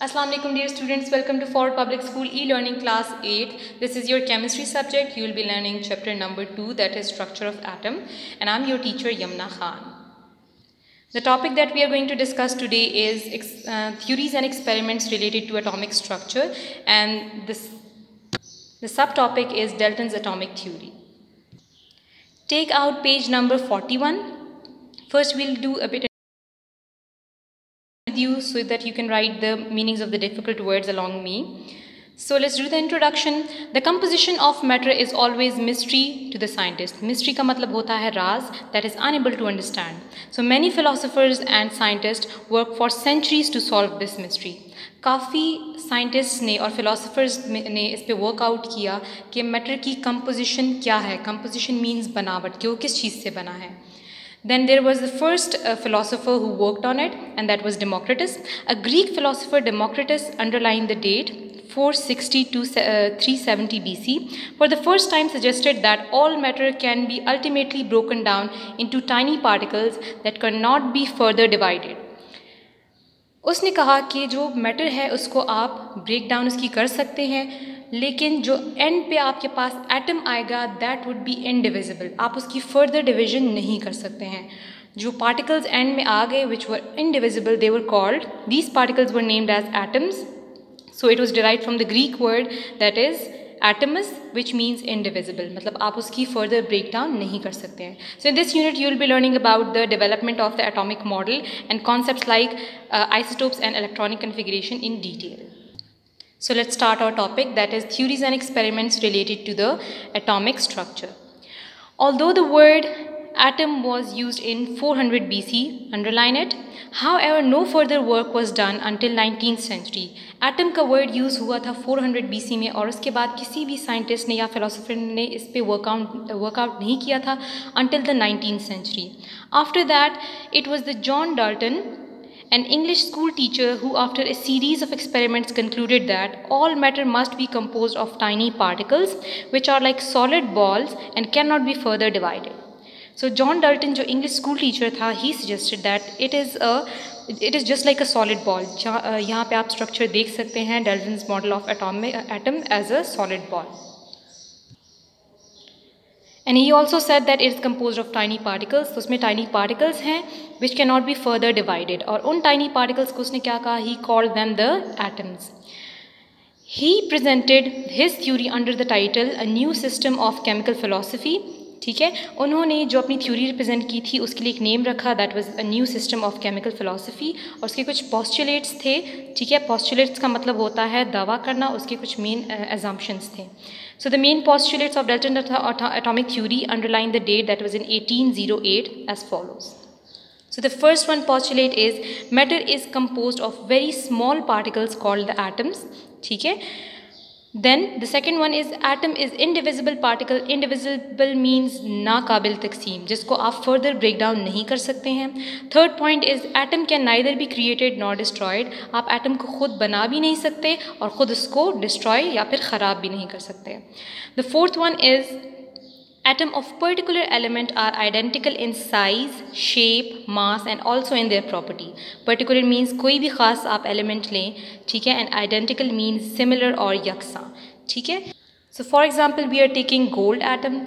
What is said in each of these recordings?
Assalamu alaikum dear students, welcome to Ford Public School e-learning class 8. This is your chemistry subject. You will be learning chapter number 2, that is structure of atom, and I'm your teacher Yamna Khan. The topic that we are going to discuss today is theories and experiments related to atomic structure, and the subtopic is Dalton's atomic theory. Take out page number 41. First we'll do a bit with you so that you can write the meanings of the difficult words along me. So let's do the introduction. The composition of matter is always mystery to the scientist. Mystery का मतलब होता है राज, that is unable to understand. So many philosophers and scientists work for centuries to solve this mystery. काफ़ी scientist ने और philosophers ने इस पे वर्कआउट किया कि मैटर की कंपोजिशन क्या है. कंपोजिशन मीन्स बनावट, कि वो किस चीज़ से बना है. Then there was the first philosopher who worked on it, and that was Democritus. A Greek philosopher, Democritus, underlined the date 460 to 370 BC, for the first time suggested that all matter can be ultimately broken down into tiny particles that cannot be further divided. उसने कहा कि जो matter है उसको आप break down उसकी कर सकते हैं, लेकिन जो एंड पे आपके पास एटम आएगा दैट वुड बी इनडिविजिबल. आप उसकी फर्दर डिवीजन नहीं कर सकते हैं. जो पार्टिकल्स एंड में आ गए which were indivisible, they were called, these particles were named as atoms. So it was derived from the Greek word that is atomos, which means indivisible. मतलब आप उसकी further breakdown नहीं कर सकते हैं. So in this unit you will be learning about the development of the atomic model and concepts like isotopes and electronic configuration in detail. So let's start our topic, that is theories and experiments related to the atomic structure. Although the word atom was used in 400 BC, underline it. However, no further work was done until 19th century. Atom का word use हुआ था 400 BC में, और उसके बाद किसी भी scientist ने या फिलोसोफर ने इस पे वर्कआउट नहीं किया था until the 19th century. After that, it was the John Dalton, an English school teacher, who after a series of experiments concluded that all matter must be composed of tiny particles which are like solid balls and cannot be further divided. So John Dalton, जो English school teacher था, he suggested that it is just like a solid ball. यहाँ पे आप structure देख सकते हैं, Dalton's model of atom as a solid ball. And he also said that it is composed of tiny particles. तो उसमें tiny particles हैं which cannot be further divided. और उन tiny particles को उसने क्या कहा? He called them the atoms. He presented his theory under the title A New System of Chemical Philosophy. ठीक है, उन्होंने जो अपनी थ्योरी रिप्रेजेंट की थी उसके लिए एक नेम रखा, that was a new system of chemical philosophy. और उसके कुछ पोस्टुलेट्स थे. ठीक है, पोस्टुलेट्स का मतलब होता है दावा करना, उसके कुछ मेन एजम्पशंस थे. So the main postulates of Dalton atomic theory underline the date that was in 1808 as follows. So the first one postulate is matter is composed of very small particles called the atoms. ठीक है. Then the second one is atom is indivisible particle. Indivisible means नाकाबिल तकसीम, जिसको आप further breakdown नहीं कर सकते हैं. Third point is atom can neither be created nor destroyed. आप atom को खुद बना भी नहीं सकते और खुद उसको destroy या फिर ख़राब भी नहीं कर सकते. The fourth one is atom of particular element are identical in size, shape, mass and also in their property. Particular means कोई भी ख़ास आप element लें, ठीक है, and identical means similar और यकसा. ठीक है. So for example we are taking gold atom.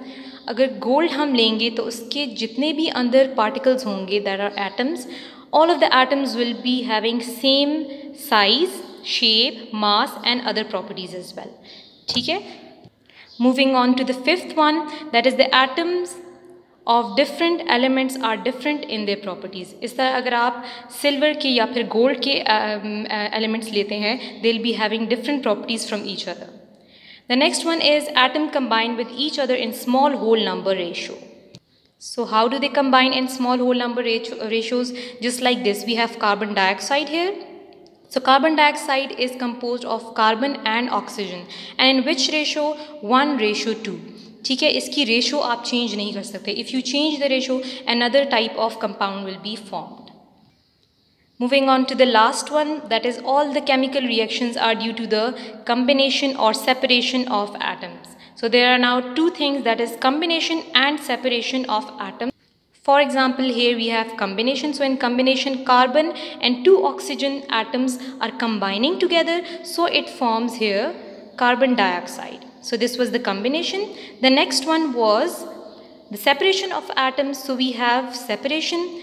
अगर gold हम लेंगे तो उसके जितने भी अंदर particles होंगे, that are atoms, all of the atoms will be having same size, shape, mass and other properties as well. ठीक है. Moving on to the fifth one, that is the atoms of different elements are different in their properties. इस तरह अगर आप silver के या फिर gold के elements लेते हैं, they'll be having different properties from each other. The next one is atom combine with each other in small whole number ratio. So how do they combine in small whole number ratios? Just like this, we have carbon dioxide here. So carbon dioxide is composed of carbon and oxygen, and in which ratio? 1:2. ठीक है, इसकी ratio आप change नहीं कर सकते. If you change the ratio, another type of compound will be formed. Moving on to the last one, that is all the chemical reactions are due to the combination or separation of atoms. So there are now two things, that is combination and separation of atoms. For example, here we have combination. So in combination, carbon and 2 oxygen atoms are combining together. So it forms here carbon dioxide. So this was the combination. The next one was the separation of atoms. So we have separation.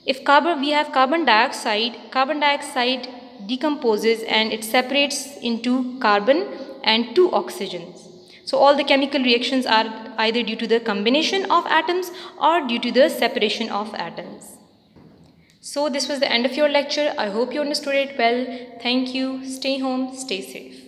If we have carbon dioxide decomposes and it separates into carbon and 2 oxygens. So all the chemical reactions are either due to the combination of atoms or due to the separation of atoms. So this was the end of your lecture. I hope you understood it well. Thank you. Stay home, stay safe.